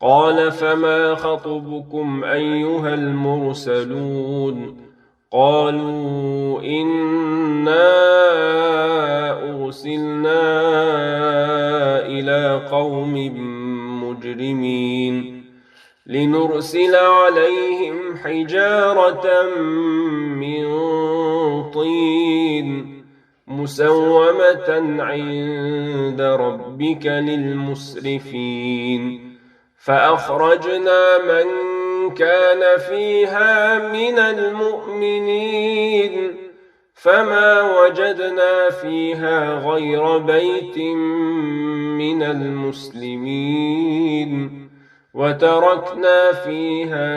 قال فما خطبكم أيها المرسلون قالوا إنا أرسلنا إلى قوم مجرمين لنرسل عليهم حجارة من طين مسومة عند ربك للمسرفين فأخرجنا من كان فيها من المؤمنين فما وجدنا فيها غير بيت من المسلمين وتركنا فيها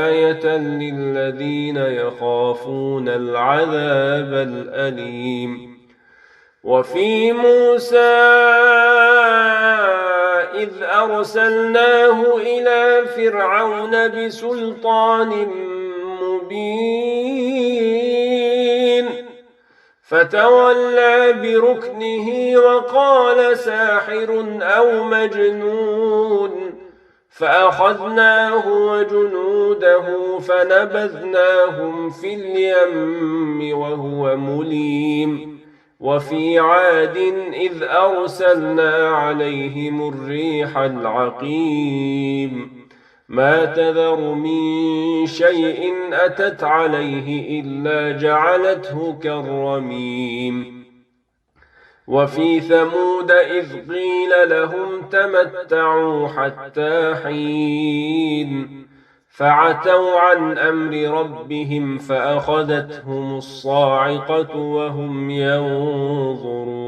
آية للذين يخافون العذاب الأليم وفي موسى إذ أرسلناه إلى فرعون بسلطان مبين فتولى بركنه وقال ساحر أو مجنون فأخذناه وجنوده فنبذناهم في اليم وهو مليم وفي عاد إذ أرسلنا عليهم الريح العقيم ما تذر من شيء أتت عليه إلا جعلته كالرميم وفي ثمود إذ قيل لهم تمتعوا حتى حين فعتوا عن أمر ربهم فأخذتهم الصاعقة وهم ينظرون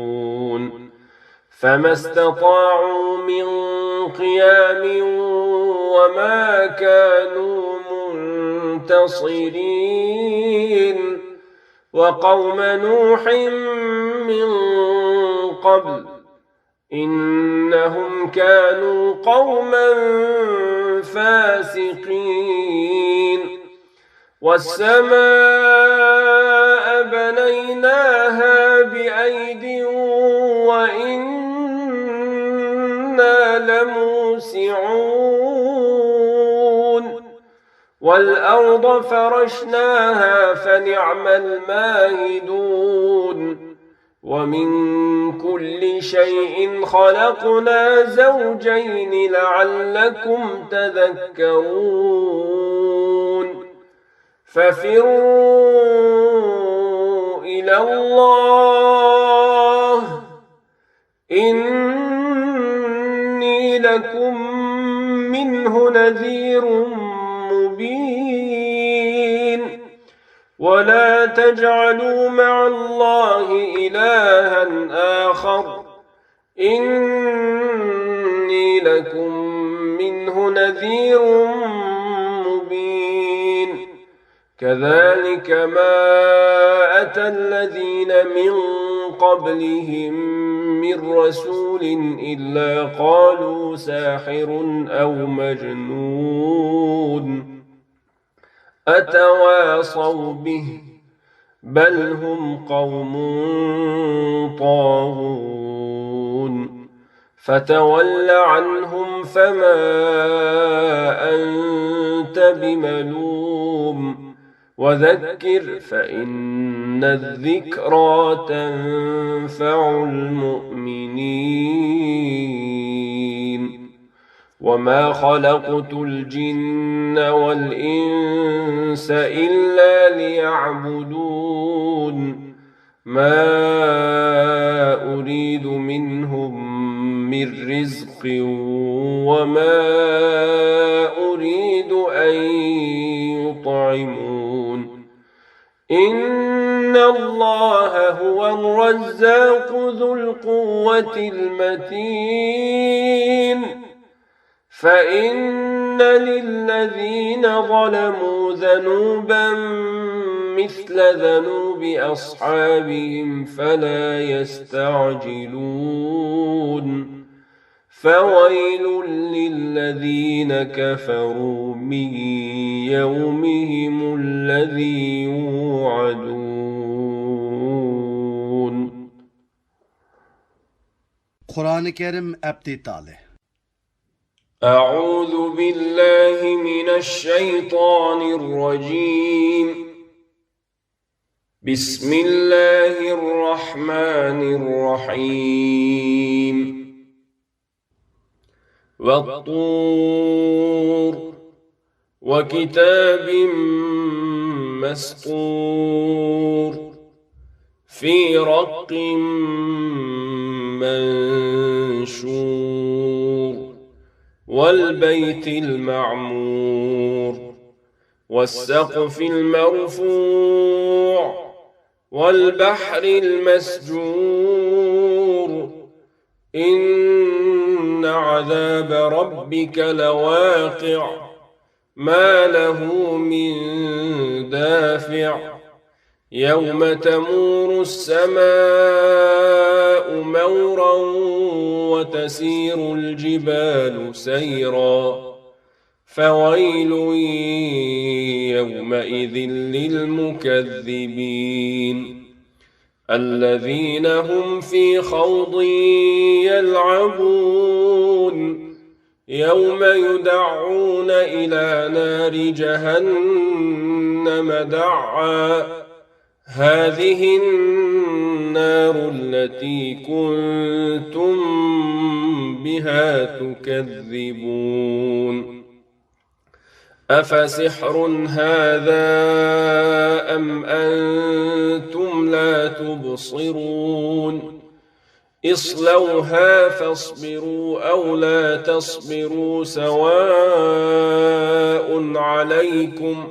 فما استطاعوا من قيام وما كانوا منتصرين وقوم نوح من قبل إنهم كانوا قوما فاسقين والسماء بنيناها بأيد وإنا لموسعون والأرض فرشناها فنعم الماهدون ومن كل شيء خلقنا زوجين لعلكم تذكرون ففروا إلى الله إني لكم منه نذير مبين ولا تجعلوا مع الله إلها آخر إني لكم منه نذير مبين كذلك ما أتى الذين من قبلهم من رسول إلا قالوا ساحر أو مجنون أتواصوا به بل هم قوم طاغون فتول عنهم فما أنت بملوم وذكر فإن الذكرى تنفع المؤمنين وما خلقت الجن والإنس إلا ليعبدون ما أريد منهم من رزق وما أريد أن يطعمون إن الله هو الرزاق ذو القوة المتين فإن للذين ظلموا ذنوبا مثل ذنوب أصحابهم فلا يستعجلون فويل للذين كفروا من يومهم الذي يوعدون. Kur'an-ı Kerim ebdi tale. أعوذ بالله من الشيطان الرجيم. بسم الله الرحمن الرحيم. والطور وكتاب مسطور في رق منشور والبيت المعمور والسقف المرفوع والبحر المسجور إن عذاب ربك لواقع ما له من دافع يوم تمور السماء مورا وتسير الجبال سيرا فويل يومئذ للمكذبين الذين هم في خوض يلعبون يوم يدعون إلى نار جهنم دعا هذه النار التي كنتم بها تكذبون أفسحر هذا أم أنتم لا تبصرون اصلوها فاصبروا أو لا تصبروا سواء عليكم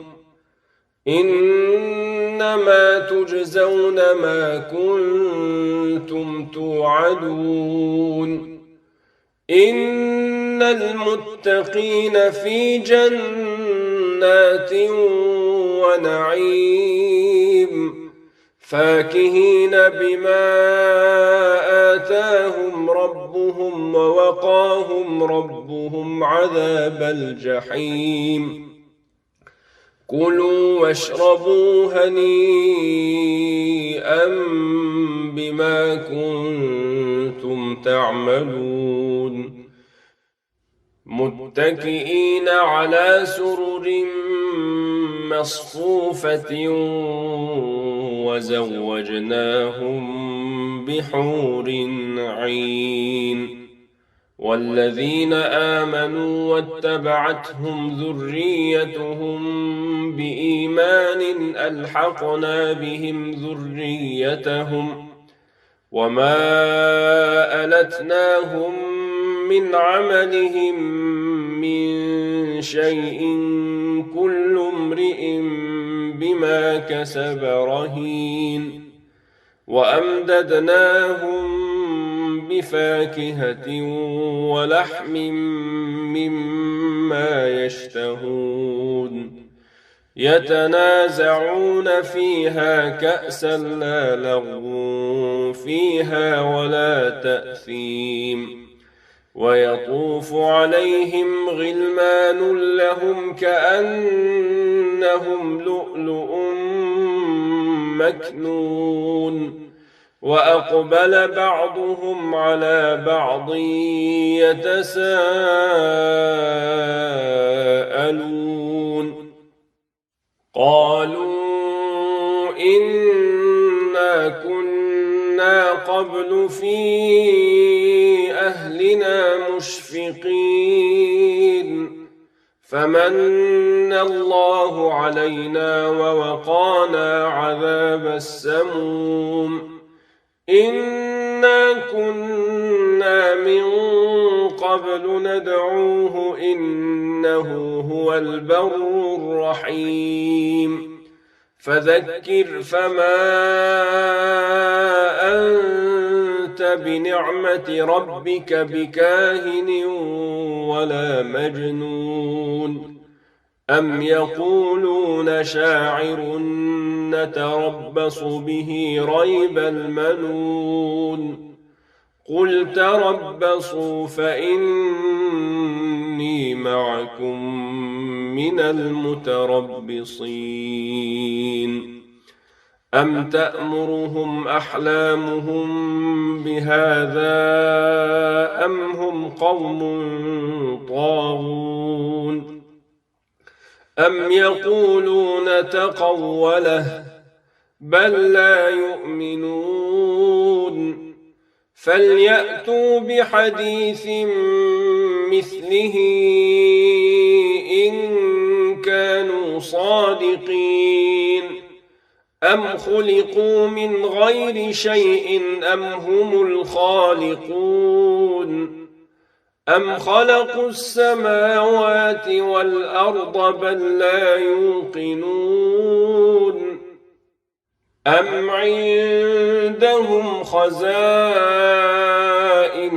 إنما تجزون ما كنتم توعدون إن المتقين في جنات ونعيم فاكهين بما آتاهم ربهم ووقاهم ربهم عذاب الجحيم كلوا واشربوا هنيئا بما كنتم تعملون متكئين على سرر مصفوفة وزوجناهم بحور عين والذين آمنوا واتبعتهم ذريتهم بإيمان ألحقنا بهم ذريتهم وما ألتناهم من عملهم من شيء كل امرئ بما كسب رهين وأمددناهم بفاكهة ولحم مما يشتهون يتنازعون فيها كأسا لا لغو فيها ولا تأثيم ويطوف عليهم غلمان لهم كأنهم لؤلؤ مكنون وأقبل بعضهم على بعض يتساءلون قالوا إنا كنا قبل في أهلنا مشفقين فمن الله علينا ووقانا عذاب السموم إنا كنا من قبل ندعوه إنه هو البر الرحيم فذكر فما أنت بنعمة ربك بكاهن ولا مجنون أم يقولون شاعر نتربص به ريب المنون قل تربصوا فإني معكم من المتربصين أم تأمرهم أحلامهم بهذا أم هم قوم طاغون أم يقولون تقوله بل لا يؤمنون فليأتوا بحديث مثله إن كانوا صادقين أم خلقوا من غير شيء أم هم الخالقون أم خلقوا السماوات والأرض بل لا يوقنون أم عندهم خزائن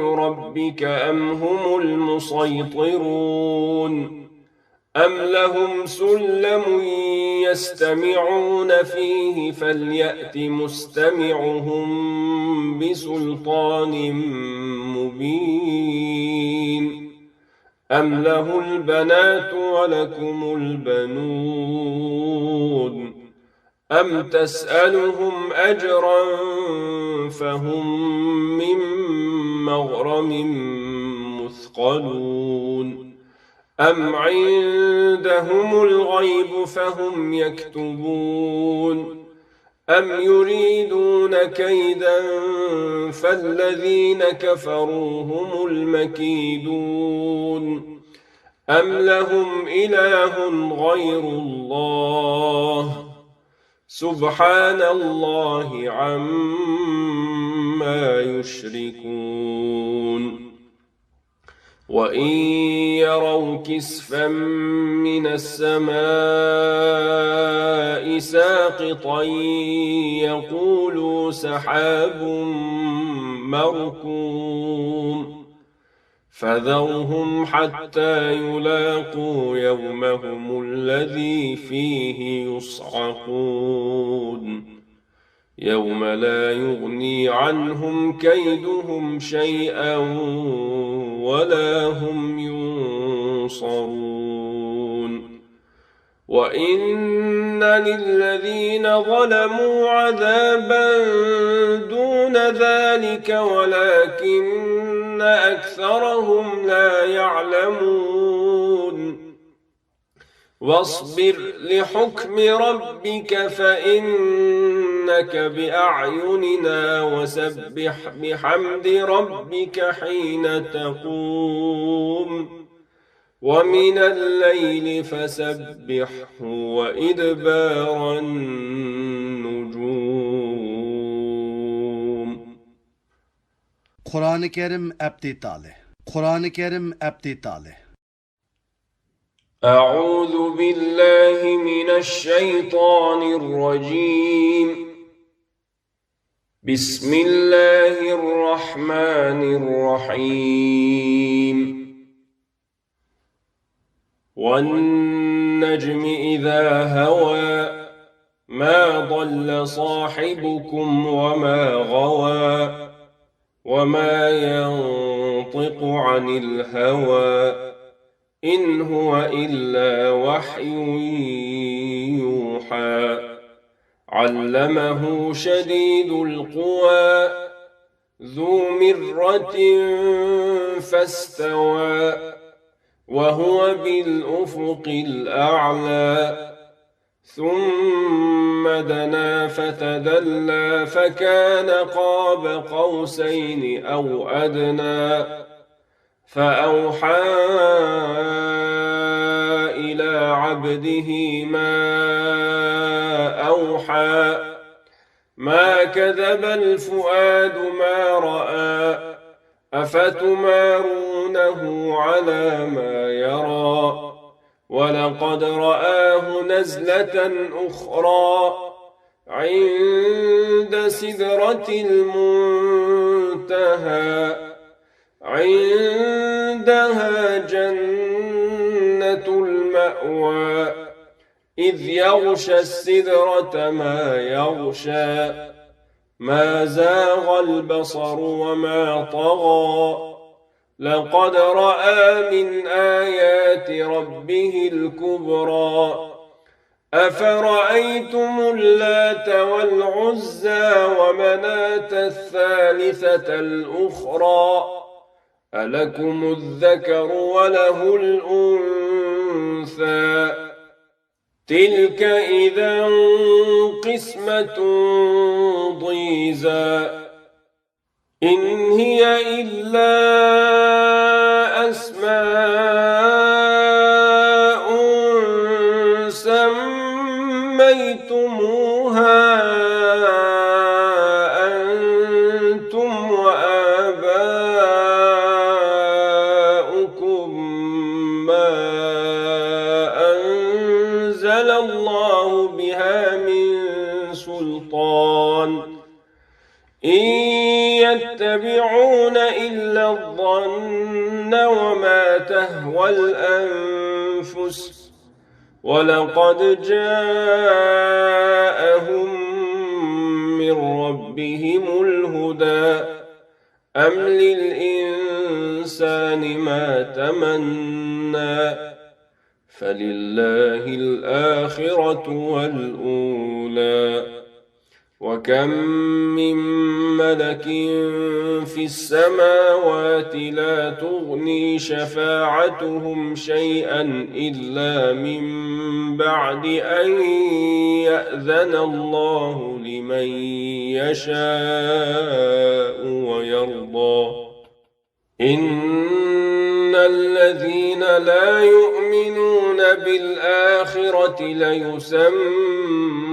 ربك أم هم المسيطرون أم لهم سلم يستمعون فيه فليأت مستمعهم بسلطان مبين أم له البنات ولكم البنون أم تسألهم أجرا فهم من مغرم مثقلون أم عندهم الغيب فهم يكتبون أم يريدون كيدا فالذين كفروا هم المكيدون أم لهم إله غير الله سبحان الله عما يشركون وإن يروا كسفا من السماء ساقطا يقولوا سحاب مركوم فذرهم حتى يلاقوا يومهم الذي فيه يصعقون يوم لا يغني عنهم كيدهم شيئا ولا هم ينصرون وإن للذين ظلموا عذابا دون ذلك ولكن أكثرهم لا يعلمون واصبر لحكم ربك فإنك بأعيننا وسبح بحمد ربك حين تقوم ومن الليل فسبحه وإدبار النجوم. Kur'an-ı Kerim ebtitali. Kur'an-ı Kerim ebtitali. أعوذ بالله من الشيطان الرجيم بسم الله الرحمن الرحيم والنجم إذا هوى ما ضل صاحبكم وما غوى وما ينطق عن الهوى إن هو إلا وحي يوحى علمه شديد القوى ذو مرة فاستوى وهو بالأفق الأعلى ثم دنا فتدلى فكان قاب قوسين أو أدنى فأوحى إلى عبده ما أوحى ما كذب الفؤاد ما رأى أفتمارونه على ما يرى ولقد رآه نزلة أخرى عند سدرة المنتهى عندها جنة المأوى إذ يغشى السدرة ما يغشى ما زاغ البصر وما طغى لقد رأى من آيات ربه الكبرى أفرأيتم اللات والعزى ومناة الثالثة الأخرى ألكم الذكر وله الأنثى تلك إذا قسمة ضيزى إن هي إلا أسماء سميتموها أنتم وآباؤكم ما أنزل الله بها من سلطان إن يتبعون إلا الظن وما تهوى الأنفس ولقد جاءهم من ربهم الهدى أم للإنسان ما تمنى فلله الآخرة والأولى وكم من ملك في السماوات لا تغني شفاعتهم شيئا إلا من بعد أن يأذن الله لمن يشاء ويرضى إن الذين لا يؤمنون بالآخرة ليسمون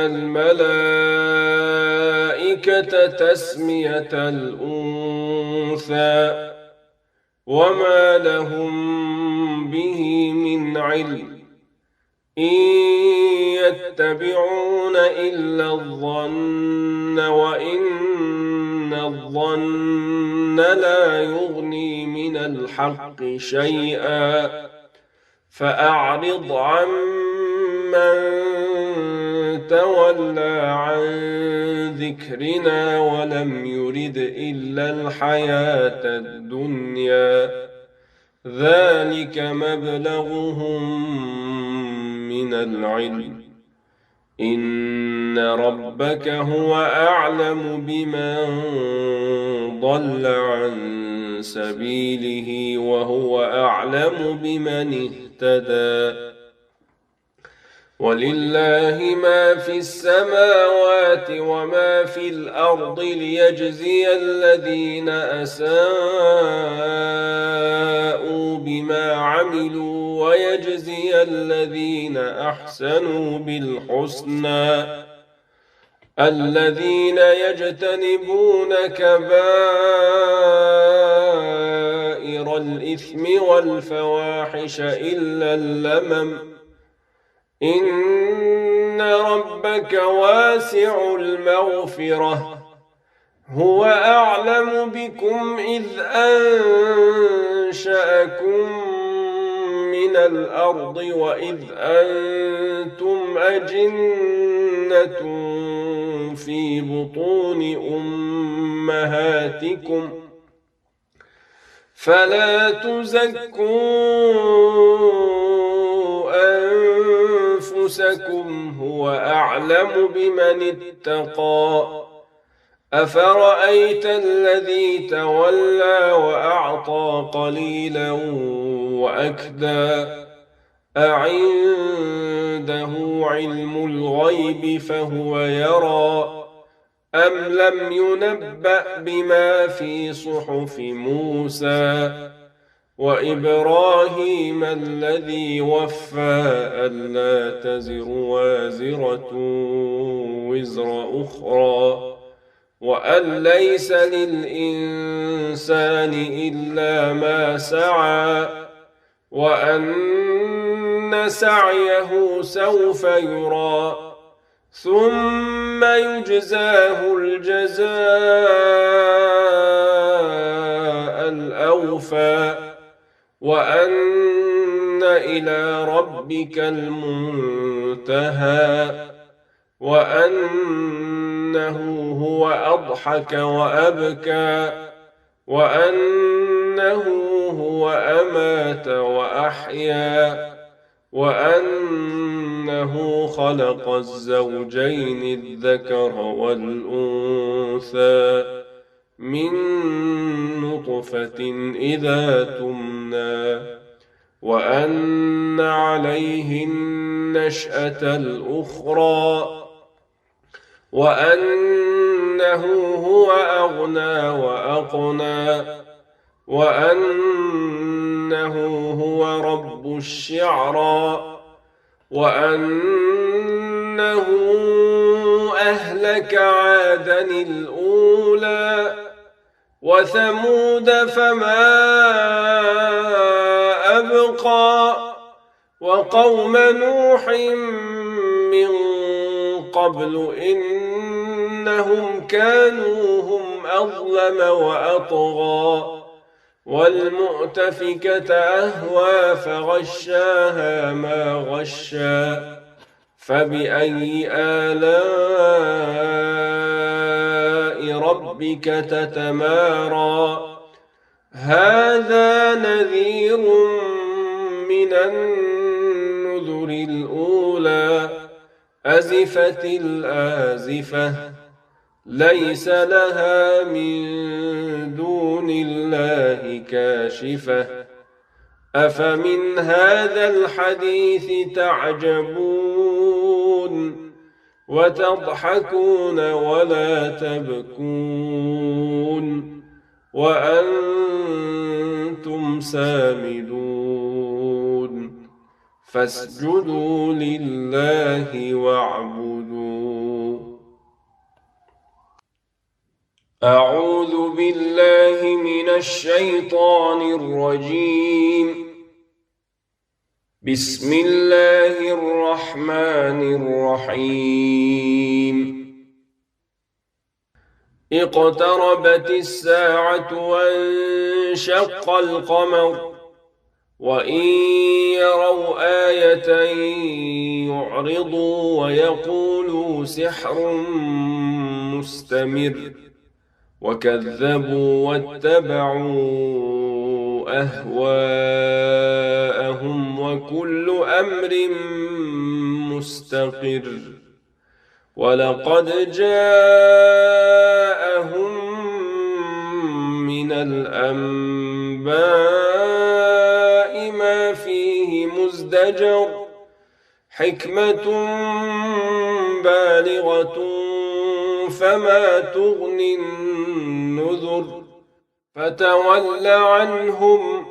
الملائكة تسمية الأنثى وما لهم به من علم إن يتبعون إلا الظن وإن الظن لا يغني من الحق شيئا فأعرض عمن تولى عن ذكرنا ولم يرد إلا الحياة الدنيا ذلك مبلغهم من العلم إن ربك هو أعلم بمن ضل عن سبيله وهو أعلم بمن اهتدى ولله ما في السماوات وما في الأرض ليجزي الذين أساءوا بما عملوا ويجزي الذين أحسنوا بالحسنى الذين يجتنبون كبائر الإثم والفواحش إلا اللمم إن ربك واسع المغفرة هو أعلم بكم إذ أنشأكم من الأرض وإذ أنتم أجنة في بطون أمهاتكم فلا تزكوا أنفسكم هو أعلم بمن اتقى أفرأيت الذي تولى وأعطى قليلا وأكدى أعنده علم الغيب فهو يرى أم لم ينبأ بما في صحف موسى وإبراهيم الذي وفى ألا تزر وازرة وزر أخرى وأن ليس للإنسان إلا ما سعى وأن سعيه سوف يرى ثم يجزاه الجزاء الأوفى وأن إلى ربك المنتهى وأنه هو أضحك وأبكى وأنه هو أمات وأحيا وأنه خلق الزوجين الذكر والأنثى من نطفة إذا تمنى وأن عليه النشأة الأخرى وأنه هو أغنى وأقنى وأنه هو رب الشعرى وأنه أهلك عادا الأولى وثمود فما أبقى وقوم نوح من قبل إنهم كانوا هم أظلم وأطغى والمؤتفكة أهوى فغشاها ما غشى فبأي آلاء ربك تتمارى هذا نذير من النذر الأولى أزفت الآزفة ليس لها من دون الله كاشفة أفمن هذا الحديث تعجبون وتضحكون ولا تبكون وأنتم سامدون فاسجدوا لله واعبدوا أعوذ بالله من الشيطان الرجيم بسم الله الرحمن الرحيم اقتربت الساعة وانشق القمر وإن يروا آية يعرضوا ويقولوا سحر مستمر وكذبوا واتبعوا أهواءهم وكل أمر مستقر ولقد جاءهم من الأنباء ما فيه مزدجر حكمة بالغة فما تغني النذر فتول عنهم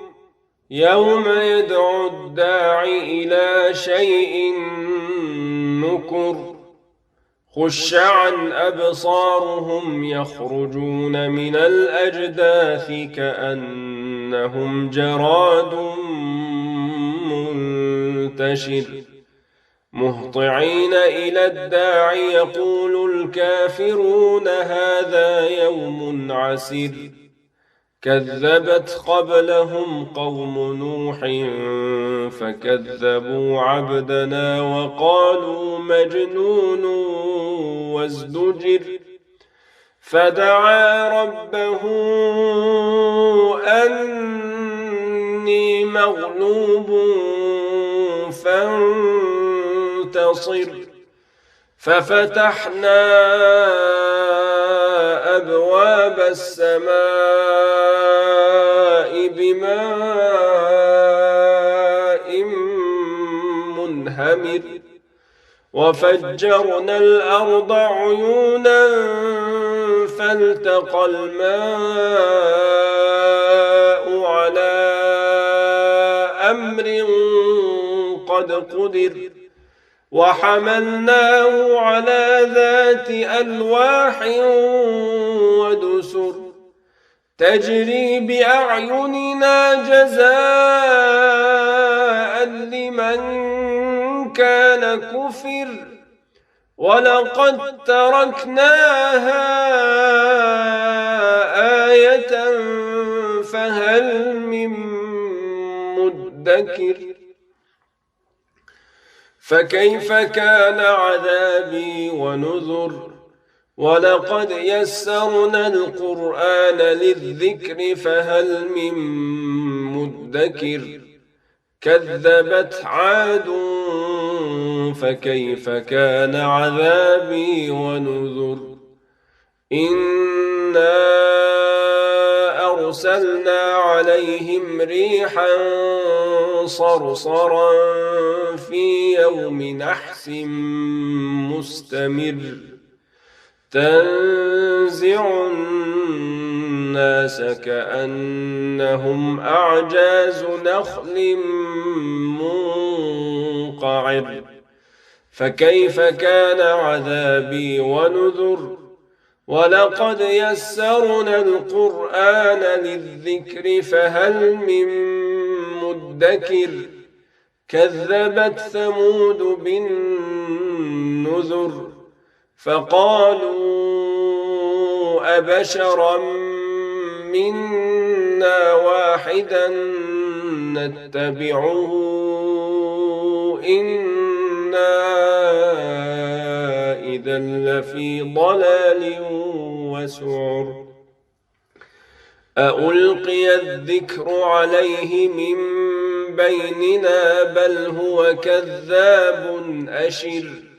يوم يدعو الداع إلى شيء نكر خش عن أبصارهم يخرجون من الأجداث كأنهم جراد منتشر مهطعين إلى الداع يقول الكافرون هذا يوم عسر كذبت قبلهم قوم نوح فكذبوا عبدنا وقالوا مجنون وازدجر فدعا ربه أني مغلوب فانتصر ففتحنا أبواب السماء بماء منهمر وفجرنا الأرض عيونا فالتقى الماء على أمر قد قدر وحملناه على ذات ألواح ودسر تجري بأعيننا جزاء لمن كان كفر ولقد تركناها آية فهل من مدكر فكيف كان عذابي ونذر ولقد يسرنا القرآن للذكر فهل من مدكر كذبت عاد فكيف كان عذابي ونذر إنا أرسلنا عليهم ريحا صرصرا في يوم نحس مستمر تنزع الناس كأنهم أعجاز نخل منقعر فكيف كان عذابي ونذر ولقد يسرنا القرآن للذكر فهل من مدكر كذبت ثمود بالنذر فقالوا أبشرا منا واحدا نتبعه إنا إذا لفي ضلال وسعر ألقي الذكر عليه من بيننا بل هو كذاب أشر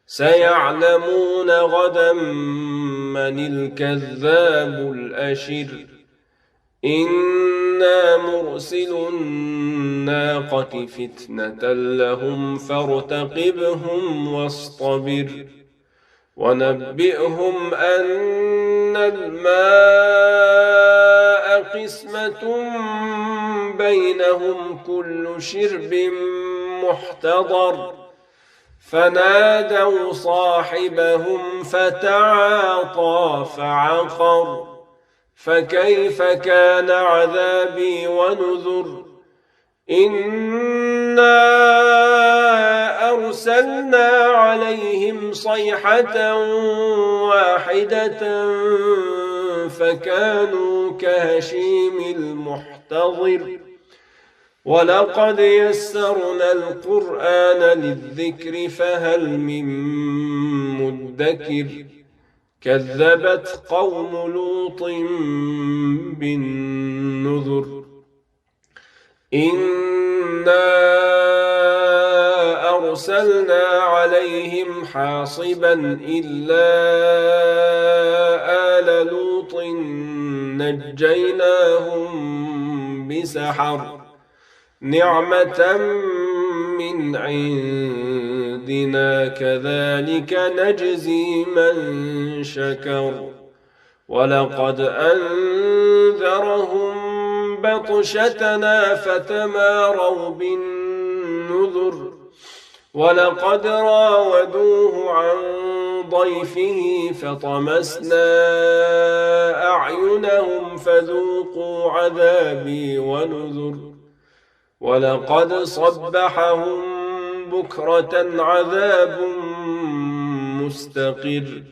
سيعلمون غدا من الكذاب الأشر إنا مرسل الناقة فتنة لهم فارتقبهم واصطبر ونبئهم أن الماء قسمة بينهم كل شرب محتضر فنادوا صاحبهم فتعاطى فعقر فكيف كان عذابي ونذر إنا أرسلنا عليهم صيحة واحدة فكانوا كهشيم المحتضر ولقد يسرنا القرآن للذكر فهل من مدكر كذبت قوم لوط بالنذر إنا أرسلنا عليهم حاصبا إلا آل لوط نجيناهم بسحر نعمة من عندنا كذلك نجزي من شكر ولقد أنذرهم بطشتنا فتماروا بالنذر ولقد راودوه عن ضيفه فطمسنا أعينهم فذوقوا عذابي ونذر ولقد صبحهم بكرة عذاب مستقر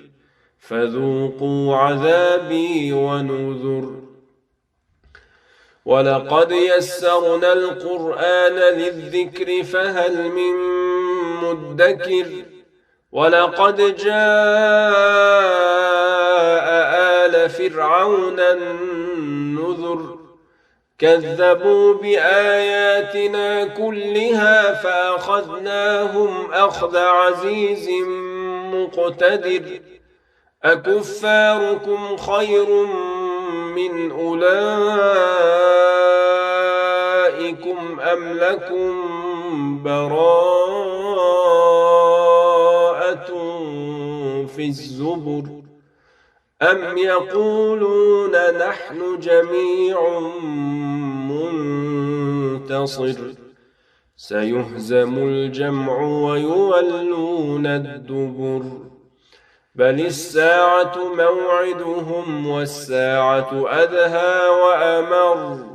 فذوقوا عذابي ونذر ولقد يسرنا القرآن للذكر فهل من مدكر ولقد جاء آل فرعون النذر كذبوا بآياتنا كلها فأخذناهم أخذ عزيز مقتدر أكفاركم خير من أولئكم أم لكم براءة في الزبر أم يقولون نحن جميع منتصر سيهزم الجمع ويولون الدبر بل الساعة موعدهم والساعة أدهى وأمر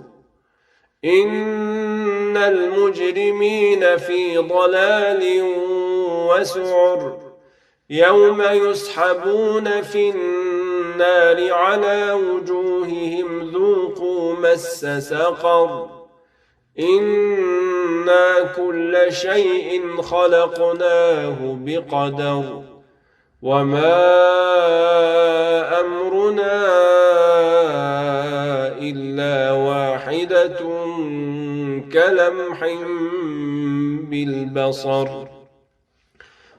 إن المجرمين في ضلال وسعر يوم يسحبون في النار على وجوههم ذوقوا مس سقر إنا كل شيء خلقناه بقدر وما أمرنا إلا واحدة كلمح بالبصر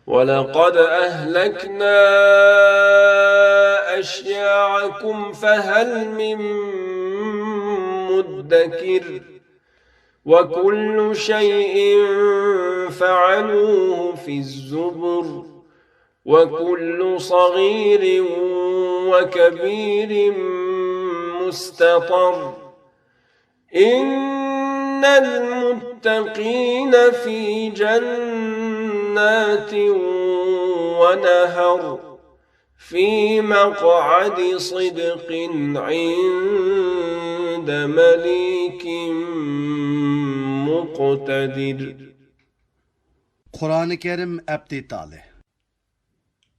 ولقد أهلكنا أشياعكم فهل من مدكر وكل شيء فعلوه في الزبر وكل صغير وكبير مستطر إن المتقين في جنات ونهر في مقعد صدق عند مليك مقتدر. Kur'an-ı Kerim Abdi Talih.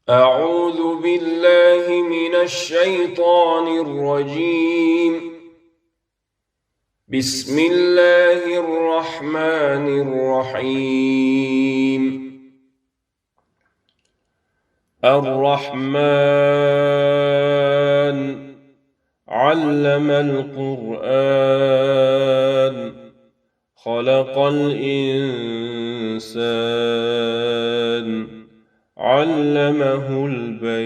أعوذ بالله من الشيطان الرجيم. بسم الله الرحمن الرحيم. الرحمن علم القرآن خلق الإنسان علمه البيان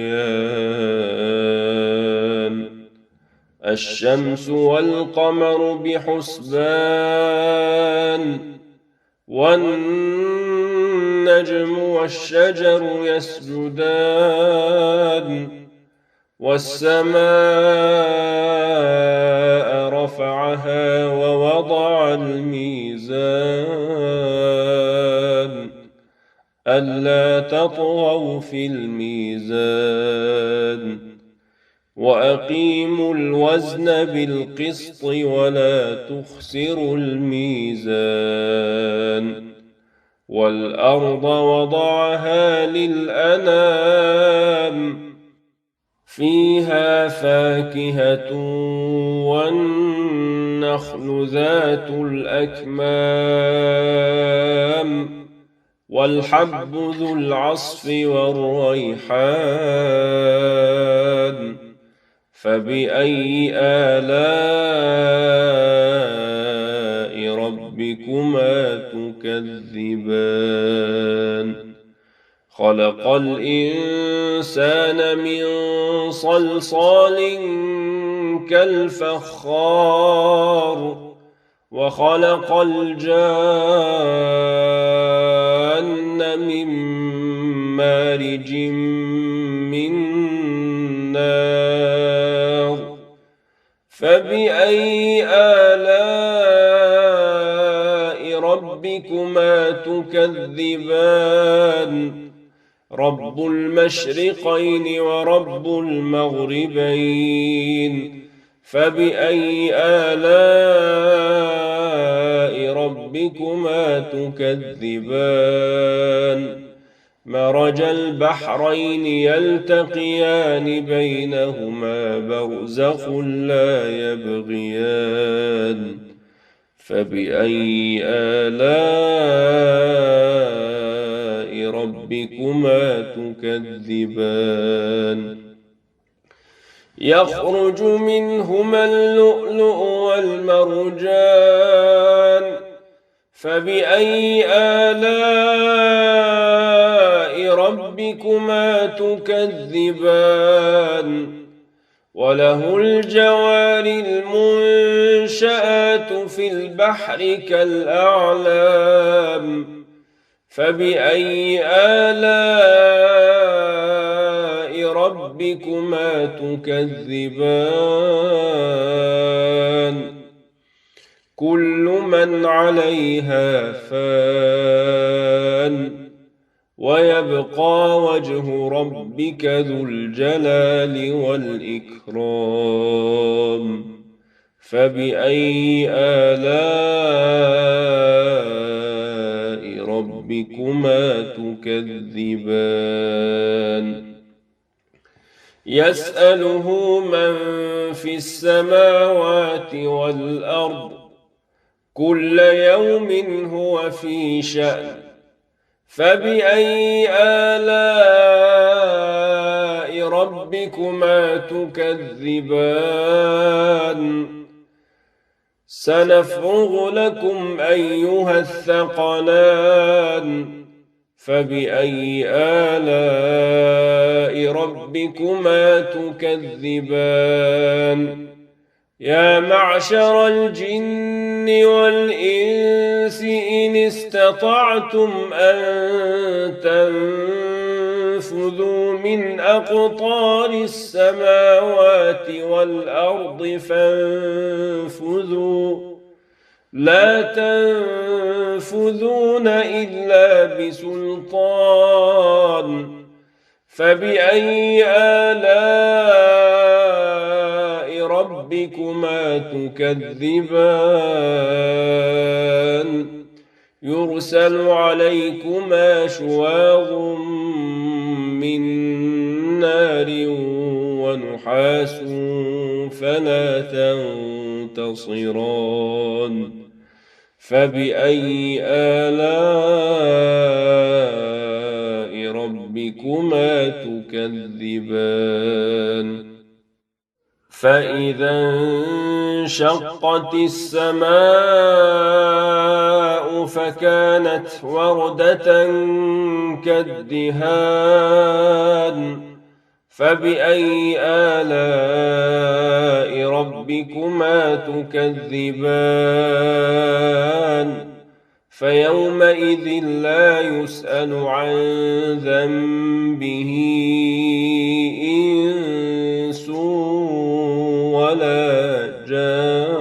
الشمس والقمر بحسبان والنجم والشجر يسجدان والسماء رفعها ووضع الميزان ألا تطغوا في الميزان وأقيموا الوزن بالقسط ولا تخسروا الميزان والأرض وضعها للأنام فيها فاكهة والنخل ذات الأكمام والحب ذو العصف والريحان فبأي آلاء ربكما تكذبان خلق الإنسان من صلصال كالفخار وخلق الجان من مارج من نار فبأي آلاء ربكما تكذبان رب المشرقين ورب المغربين فبأي آلاء ربكما تكذبان مرج البحرين يلتقيان بينهما برزخ لا يبغيان فبأي آلاء ربكما تكذبان يخرج منهما اللؤلؤ والمرجان فبأي آلاء ربكما تكذبان وله الجوار المنشآت في البحر كالأعلام فبأي آلاء ربكما تكذبان كل من عليها فان ويبقى وجه ربك ذو الجلال والإكرام فبأي آلاء ربكما تكذبان يسأله من في السماوات والأرض كل يوم هو في شأن فبأي آلاء ربكما تكذبان سنفرغ لكم أيها الثقلان فبأي آلاء ربكما تكذبان يا معشر الجن والإنس إن استطعتم أن تنفذوا من أقطار السماوات والأرض فانفذوا لا تنفذون إلا بسلطان فبأي آلاء ربكما تكذبان يرسل عليكما شواظ من نار ونحاس فلا تنتصران فبأي آلاء ربكما تكذبان فإذا انشقت السماء فكانت وردة كالدهان فبأي آلاء ربكما تكذبان فيومئذ لا يسأل عن ذنبه إنس ولا جان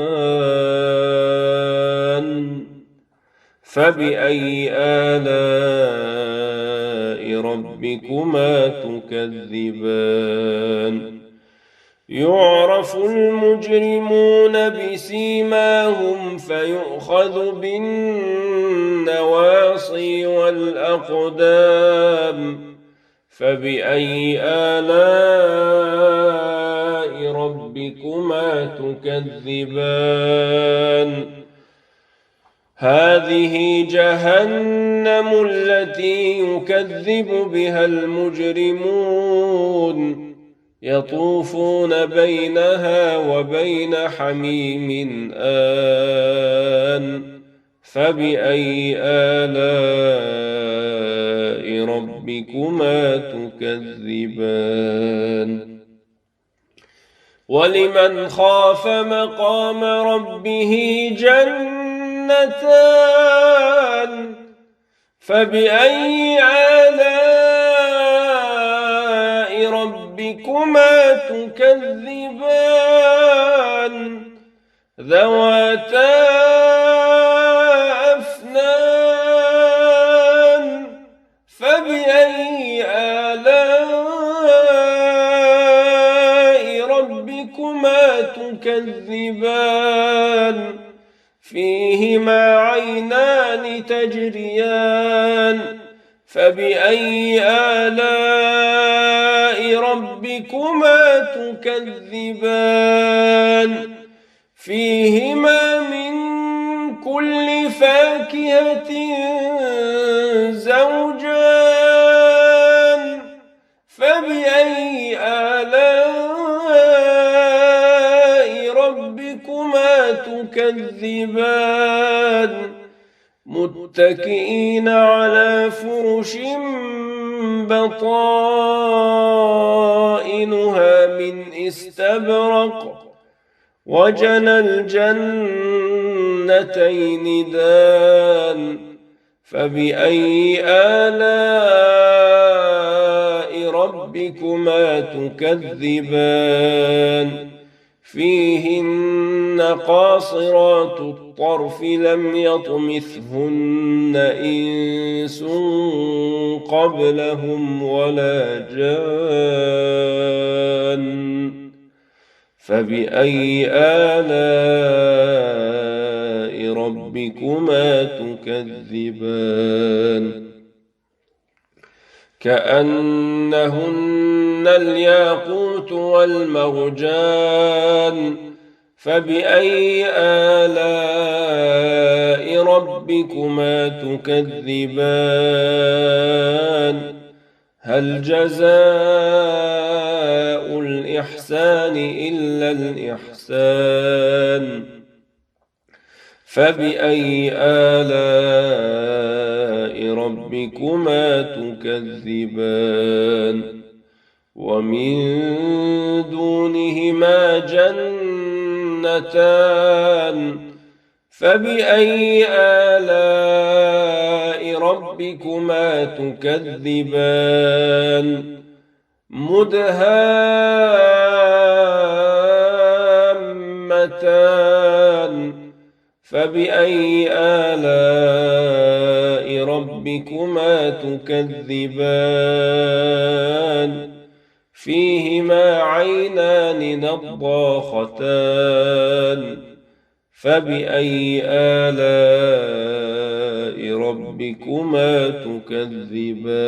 فبأي آلاء ربكما تكذبان يعرف المجرمون بسيماهم فيؤخذ بالنواصي والأقدام فبأي آلاء ربكما تكذبان هذه جهنم التي يكذب بها المجرمون يطوفون بينها وبين حميم آن فبأي آلاء ربكما تكذبان ولمن خاف مقام ربه جنتان فبأي آلاء ربكما تكذبان ذواتا أفنان فبأي آلاء ربكما تكذبان فيهما عينان تجريان فبأي آلاء ربكما تكذبان فيهما من كل فاكهة زوجان فبأي آلاء ربكما تكذبان متكئين على فرش بطائنها من استبرق وجنى الجنتين دان فبأي آلاء ربكما تكذبان فيهن قاصرات الطرف لم يطمثهن إنس قبلهم ولا جان فبأي آلاء ربكما تكذبان كأنهن الياقوت والمرجان فبأي آلاء ربكما تكذبان هل جزاء الإحسان إلا الإحسان فبأي آلاء ربكما تكذبان ومن دونهما جنتان فبأي آلاء ربكما تكذبان مدهامتان فبأي آلاء ربكما تكذبان فيهما عينان نضاختان فبأي آلاء ربكما تكذبان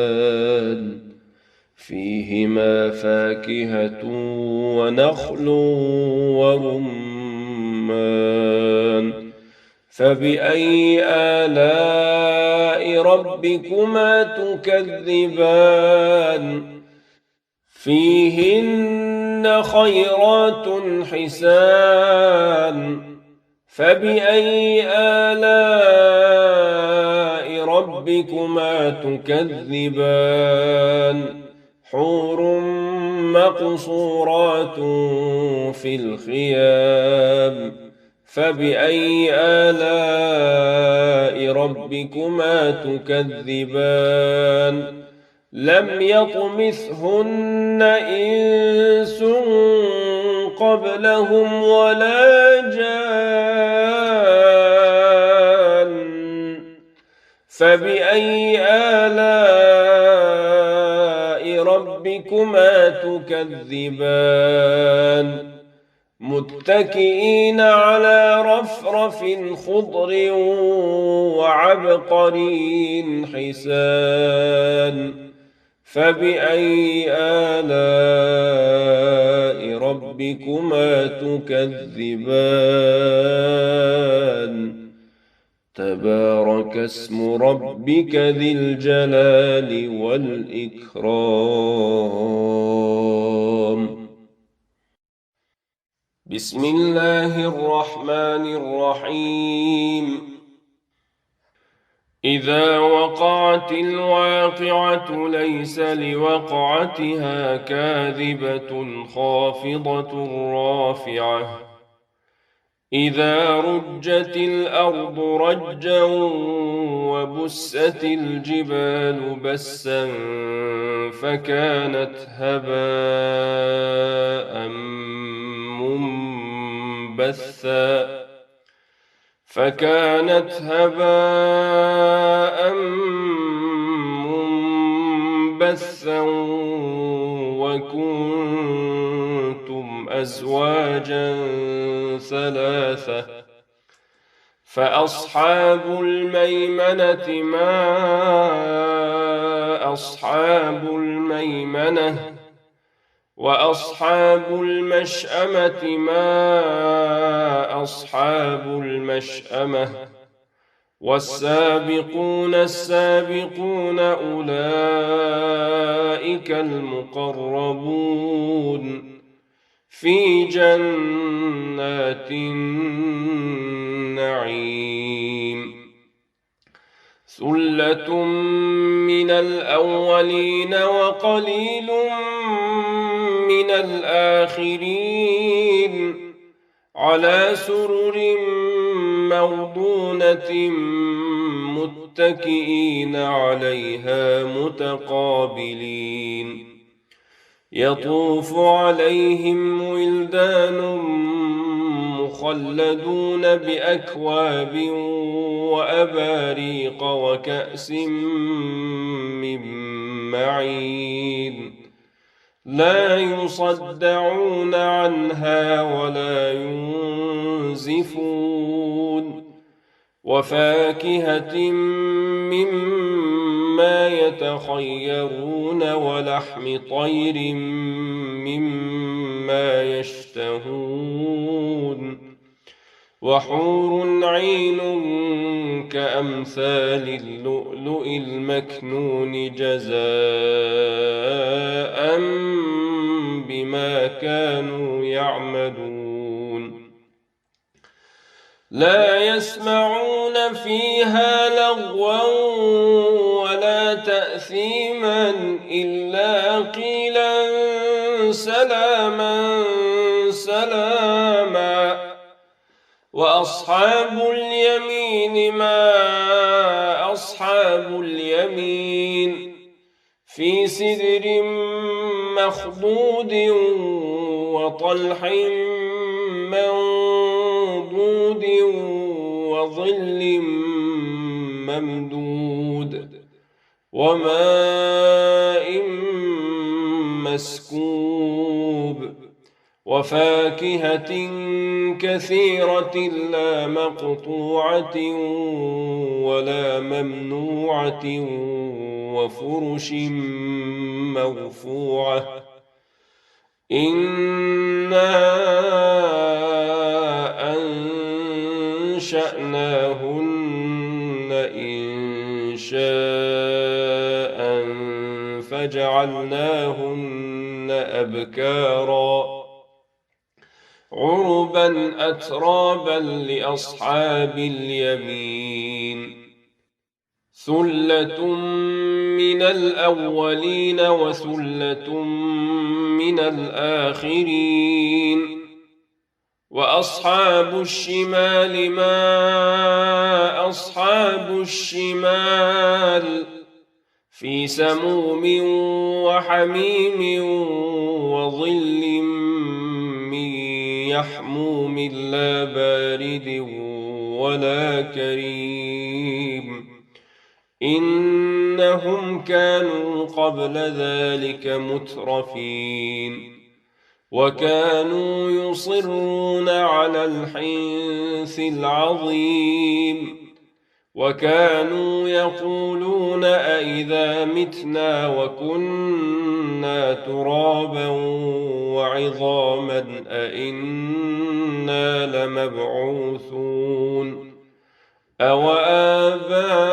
فيهما فاكهة ونخل ورمان فبأي آلاء ربكما تكذبان فيهن خيرات حسان فبأي آلاء ربكما تكذبان حور مقصورات في الخيام فبأي آلاء ربكما تكذبان لم يطمثهن إنس قبلهم ولا جان فبأي آلاء ربكما تكذبان متكئين على رفرف خضر وعبقري حسان فبأي آلاء ربكما تكذبان تبارك اسم ربك ذي الجلال والإكرام بسم الله الرحمن الرحيم إذا وقعت الواقعة ليس لوقعتها كاذبة خافضة رافعة إذا رجت الأرض رجا وبست الجبال بسا فكانت هباء منبثا وكنتم أزواجا ثلاثة فأصحاب الميمنة ما أصحاب الميمنة وأصحاب المشأمة ما أصحاب المشأمة والسابقون السابقون أولئك المقربون في جنات النعيم ثلة من الأولين وقليل من الآخرين على سرر موضونة متكئين عليها متقابلين يطوف عليهم ولدان مخلدون بأكواب وأباريق وكأس من معين لا يصدعون عنها ولا ينزفون وفاكهة مما يتخيرون ولحم طير مما يشتهون وحور عين كأمثال اللؤلؤ المكنون جزاء بما كانوا يعملون لا يسمعون فيها لغوا ولا تأثيما إلا قيلا سلاما سلاما وأصحاب اليمين ما أصحاب اليمين في سدر مخضود وطلح منضود وظل ممدود وماء مسكوب وفاكهة كثيرة لا مقطوعة ولا ممنوعة وفرش مرفوعة إنا أنشأناهن إنشاء فجعلناهن أبكارا عربا أترابا لأصحاب اليمين ثلة من الأولين وثلة من الآخرين وأصحاب الشمال ما أصحاب الشمال في سموم وحميم وظل من يحموم لا بارد ولا كريم إنهم كانوا قبل ذلك مترفين وكانوا يصرون على الحنث العظيم وكانوا يقولون أئذا متنا وكنا ترابا وعظاما أئنا لمبعوثون أوآباؤنا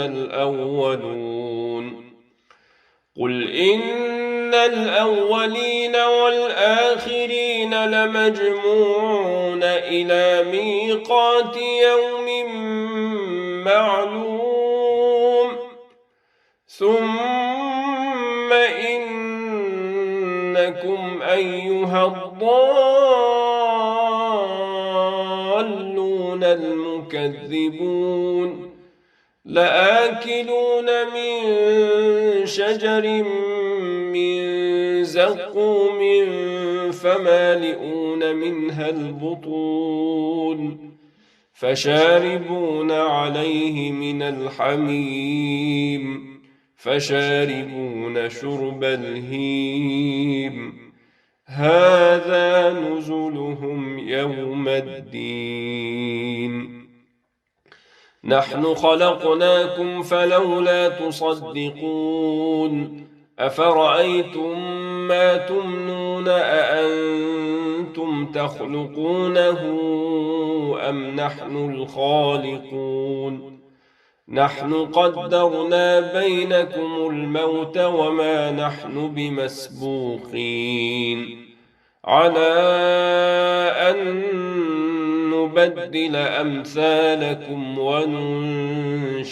الأولون قل إن الأولين والآخرين لمجموعون إلى ميقات يوم معلوم ثم إنكم أيها الضالون المكذبون لآكلون من شجر من زقوم فمالئون منها البطون فشاربون عليه من الحميم فشاربون شرب الهيم هذا نزلهم يوم الدين نحن خلقناكم فلولا تصدقون أفرأيتم ما تمنون أأنتم تخلقونه أم نحن الخالقون نحن قدرنا بينكم الموت وما نحن بمسبوقين على أن نبدل أمثالكم وننشئكم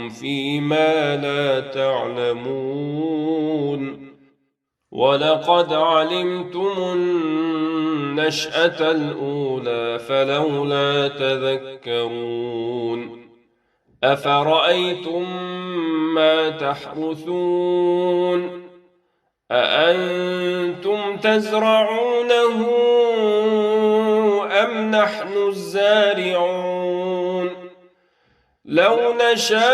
فيما لا تعلمون ولقد علمتم النشأة الأولى فلولا تذكرون أفرأيتم ما تحرثون أأنتم تزرعونه أم نحن الزارعون لو نشاء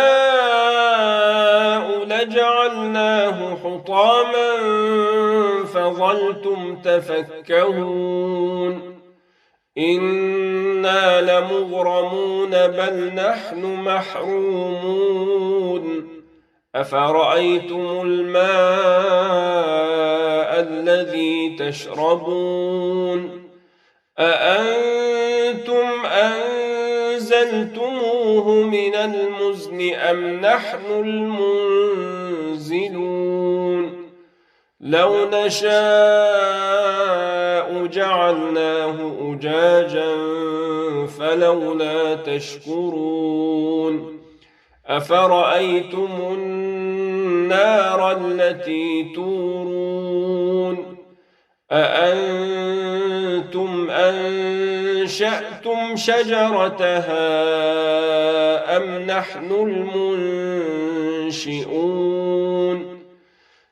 لجعلناه حطاما فظلتم تفكهون إنا لمغرمون بل نحن محرومون أفرأيتم الماء الذي تشربون أأنتم أنزلتموه من المزن أم نحن المنزلون لو نشاء جعلناه أجاجا فلولا تشكرون أفرأيتم النار التي تورون أأنتم أنشأتم أنشأتم شجرتها أم نحن المنشئون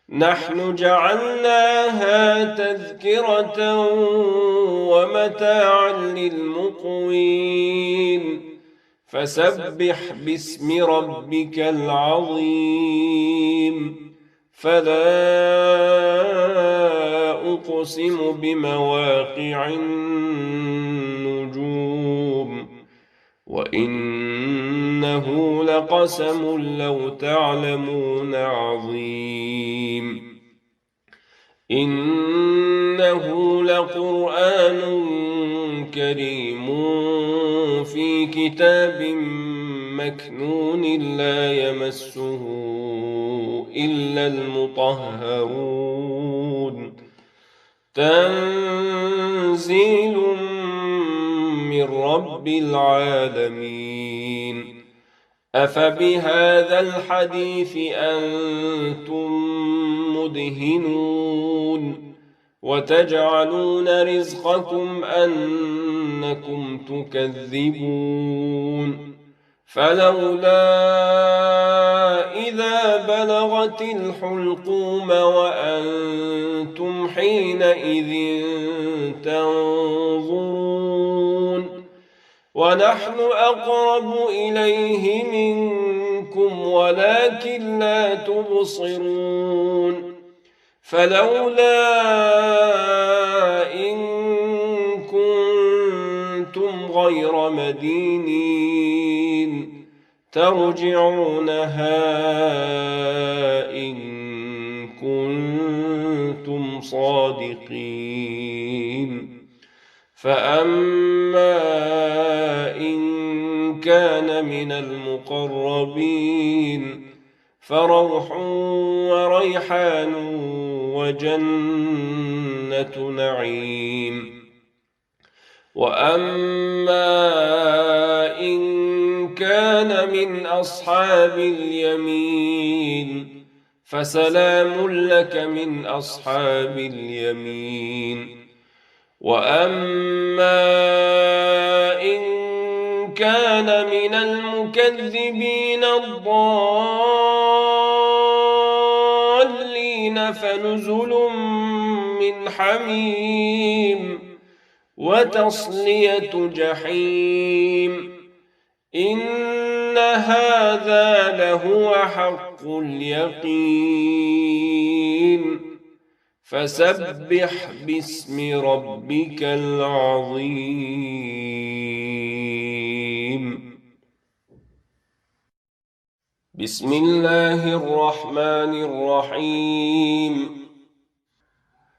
نحن جعلناها تذكرة ومتاعا للمقوين فسبح باسم ربك العظيم فلا أقسم بمواقع النجوم وإنه لقسم لو تعلمون عظيم إنه لقرآن كريم في كتاب مكنون لا يمسه إلا المطهرون تنزيل من رب العالمين أفبهذا الحديث أنتم مدهنون وتجعلون رزقكم أنكم تكذبون فلولا إذا بلغت الحلقوم وأنتم حينئذ تنظرون ونحن أقرب إليه منكم ولكن لا تبصرون فلولا إن كنتم غير مدينين ترجعونها إن كنتم صادقين فأما إن كان من المقربين فروح وريحان وجنة نعيم وأما إن كان من أصحاب اليمين فسلام لك من أصحاب اليمين وأما إن كان من المكذبين الضالين فنزل من حميم وتصلية جحيم إن هذا لهو حق اليقين فسبح باسم ربك العظيم بسم الله الرحمن الرحيم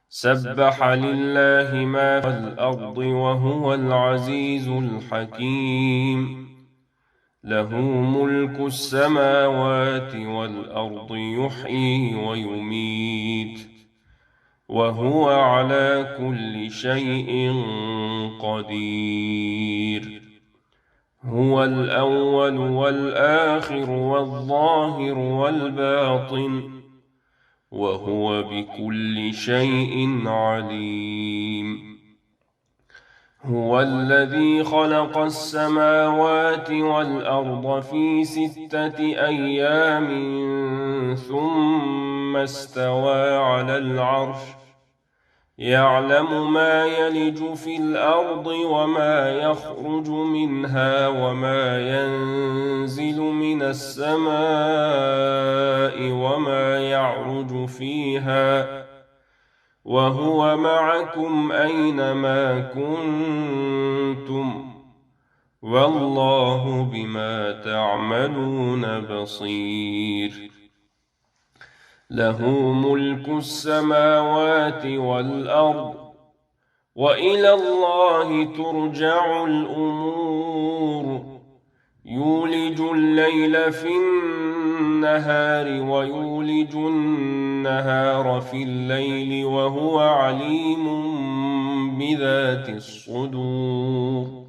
سبح لله ما في الأرض وهو العزيز الحكيم له ملك السماوات والأرض يحيي ويميت وهو على كل شيء قدير هو الأول والآخر والظاهر والباطن وهو بكل شيء عليم هو الذي خلق السماوات والأرض في 6 أيام ثم استوى على العرش يعلم ما يلج في الأرض وما يخرج منها وما ينزل من السماء وما يعرج فيها وهو معكم أينما كنتم والله بما تعملون بصير له ملك السماوات والأرض وإلى الله ترجع الأمور يولج الليل في النهار ويولج النهار في الليل وهو عليم بذات الصدور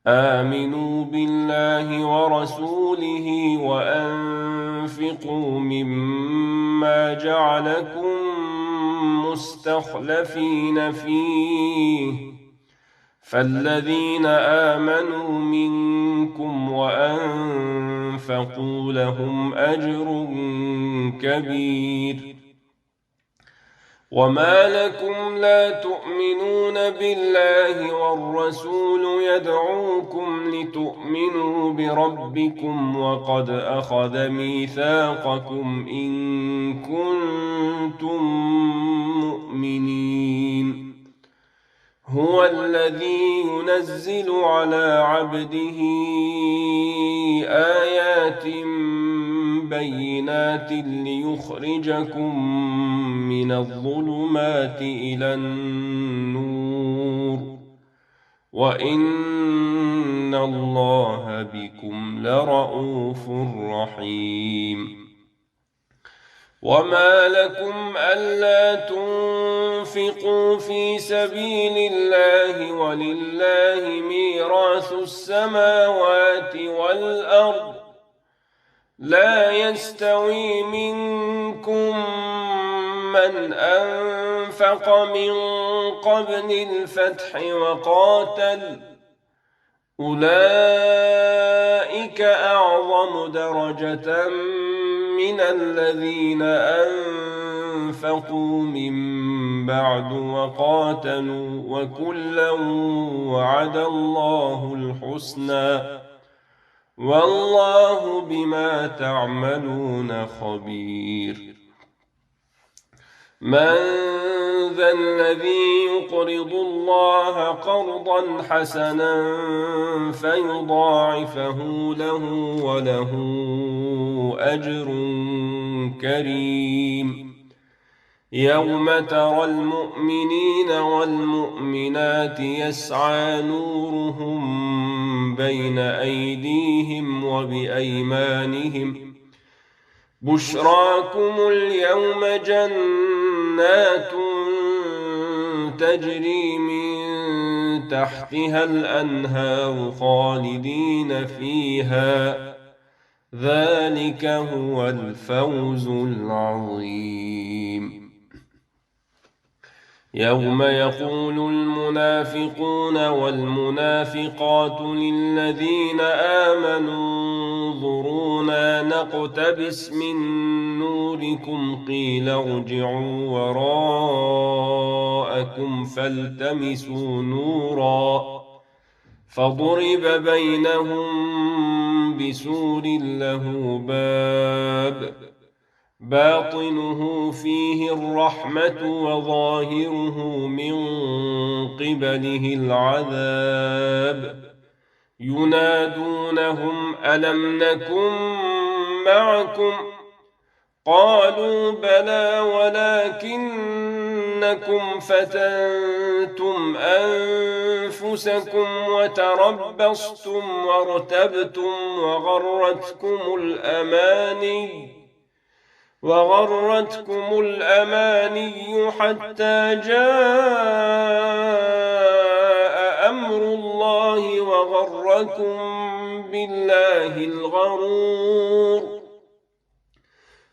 آمنوا بالله ورسوله وأنفقوا مما جعلكم مستخلفين فيه فالذين آمنوا منكم وأنفقوا لهم أجر كبير. وما لكم لا تؤمنون بالله والرسول يدعوكم لتؤمنوا بربكم وقد أخذ ميثاقكم إن كنتم مؤمنين. هو الذي ينزل على عبده آيات بينات ليخرجكم من الظلمات إلى النور وإن الله بكم لرءوف رحيم. وما لكم ألا تنفقوا في سبيل الله ولله ميراث السماوات والأرض لا يستوي منكم من أنفق من قبل الفتح وقاتل أولئك أعظم درجة من الذين أنفقوا من بعد وقاتلوا وكلا وعد الله الحسنى والله بما تعملون خبير. من ذا الذي يقرض الله قرضا حسنا فيضاعفه له وله أجر كريم. يوم ترى المؤمنين والمؤمنات يسعى نورهم بين أيديهم وبأيمانهم بشراكم اليوم جنات تجري من تحتها الأنهار خالدين فيها ذلك هو الفوز العظيم. يوم يقول المنافقون والمنافقات للذين آمنوا انظرونا نقتبس من نوركم قيل ارجعوا وراءكم فالتمسوا نورا فضرب بينهم بسور له باب باطنه فيه الرحمة وظاهره من قبله العذاب ينادونهم ألم نكن معكم قالوا بلى ولكنكم فتنتم أنفسكم وتربصتم وارتبتم وغرتكم الأماني حتى جاء أمر الله وغركم بالله الغرور.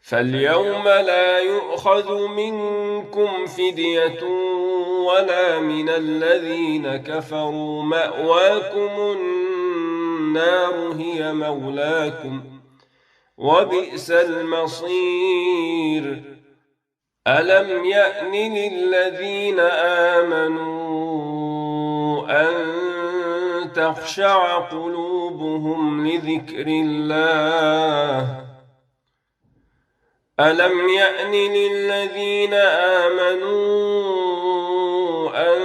فاليوم لا يؤخذ منكم فدية ولا من الذين كفروا مأواكم النار هي مولاكم وبئس المصير. ألم يأن للذين آمنوا أن تخشع قلوبهم لذكر الله ألم يأن للذين آمنوا أن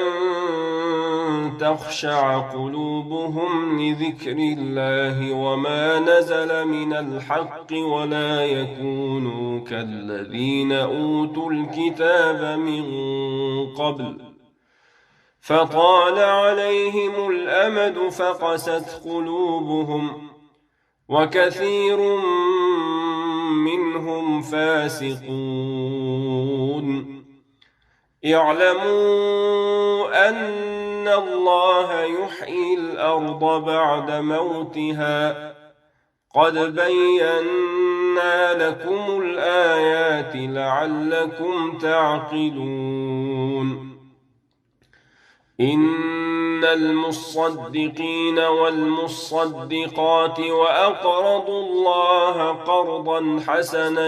تخشع قلوبهم لذكر الله وما نزل من الحق ولا يكونوا كالذين أوتوا الكتاب من قبل فطال عليهم الأمد فقست قلوبهم وكثير منهم فاسقون. اعلموا أن الله يحيي الأرض بعد موتها قد بينا لكم الآيات لعلكم تعقلون. إن المصدقين والمصدقات وأقرضوا الله قرضا حسنا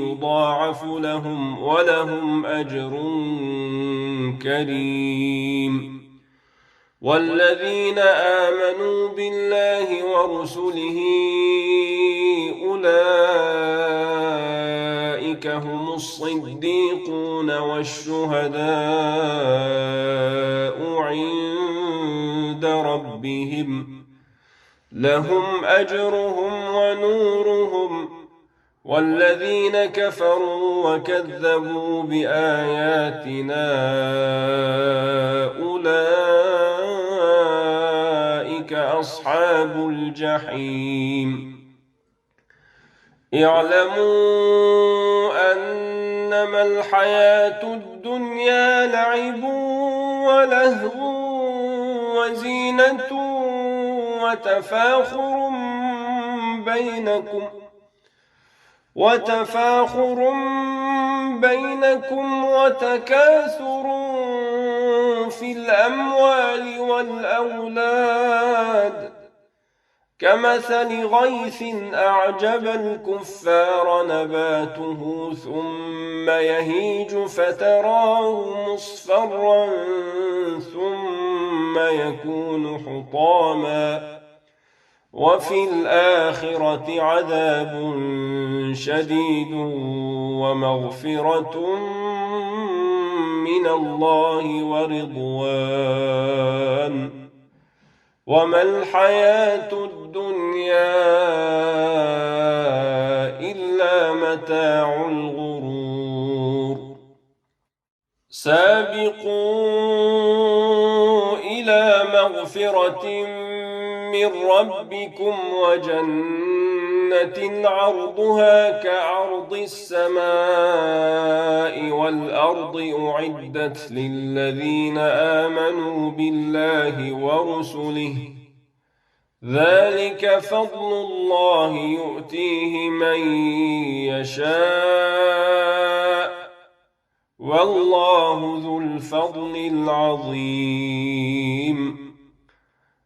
يضاعف لهم ولهم أجر كريم. والذين آمنوا بالله ورسله أولئك هم الصديقون والشهداء عند ربهم لهم أجرهم ونورهم. والذين كفروا وكذبوا بآياتنا أولئك أصحاب الجحيم. اعلموا أنما الحياة الدنيا لعب ولهو وزينة وتفاخر بينكم وتكاثر في الأموال والأولاد كمثل غيث أعجب الكفار نباته ثم يهيج فتراه مصفرا ثم يكون حطاما وفي الآخرة عذاب شديد ومغفرة من الله ورضوان وما الحياة الدنيا إلا متاع الغرور. سابقوا إلى مغفرة من ربكم وجنة عرضها كعرض السماء والأرض أعدت للذين آمنوا بالله ورسله ذلك فضل الله يؤتيه من يشاء والله ذو الفضل العظيم.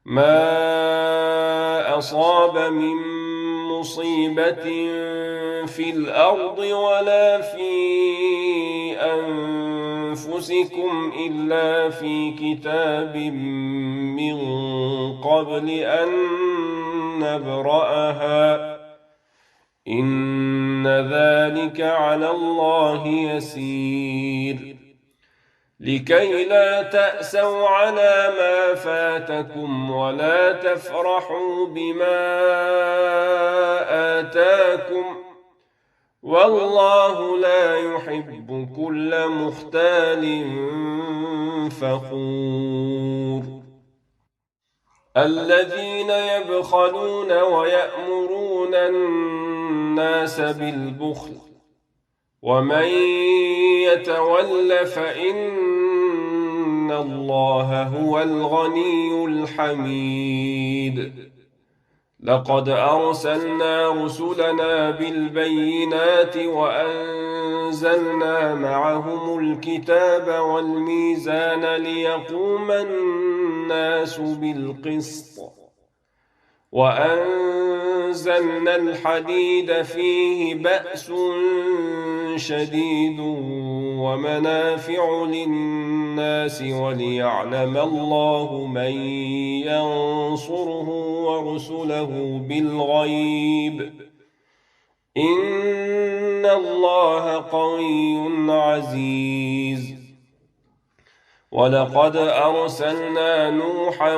ما أصاب من مصيبة في الأرض ولا في أنفسكم إلا في كتاب من قبل أن نبرأها إن ذلك على الله يسير. لكي لا تأسوا على ما فاتكم ولا تفرحوا بما آتاكم والله لا يحب كل مختال فخور. الذين يبخلون ويأمرون الناس بالبخل ومن يتول فإن الله هو الغني الحميد. لقد أرسلنا رسلنا بالبينات وأنزلنا معهم الكتاب والميزان ليقوم الناس بالقسط وأنزلنا الحديد فيه بأس شديد ومنافع للناس وليعلم الله من ينصره ورسله بالغيب إن الله قوي عزيز. ولقد أرسلنا نوحا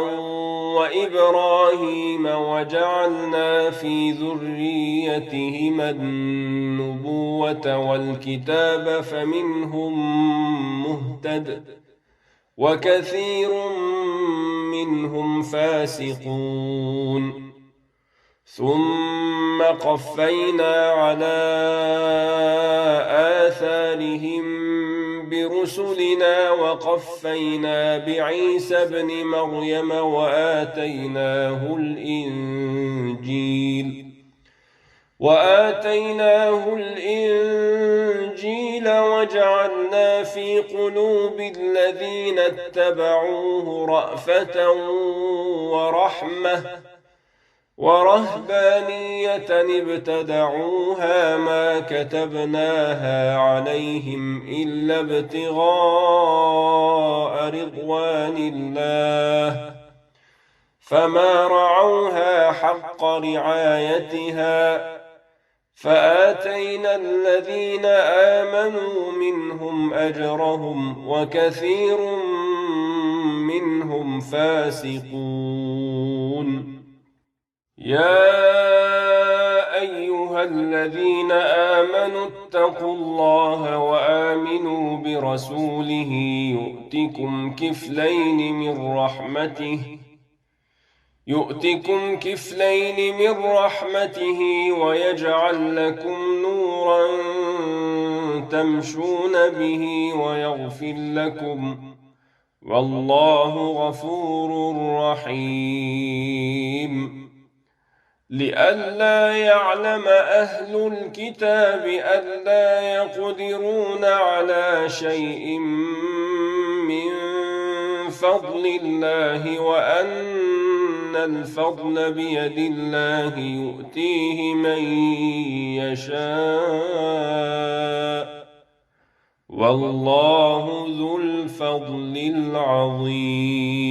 وإبراهيم وجعلنا في ذريتهما النبوة والكتاب فمنهم مهتد وكثير منهم فاسقون. ثم قفينا على آثارهم برسلنا وقفينا بعيسى ابن مريم وآتيناه الإنجيل وجعلنا في قلوب الذين اتبعوه رأفة ورحمة ورهبانية ابتدعوها ما كتبناها عليهم إلا ابتغاء رضوان الله فما رعوها حق رعايتها فآتينا الذين آمنوا منهم أجرهم وكثير منهم فاسقون. يا أيها الذين آمنوا اتقوا الله وآمنوا برسوله يؤتكم كفلين من رحمته ويجعل لكم نورا تمشون به ويغفر لكم والله غفور رحيم. لئلا يعلم أهل الكتاب ألا يقدرون على شيء من فضل الله وأن الفضل بيد الله يؤتيه من يشاء والله ذو الفضل العظيم.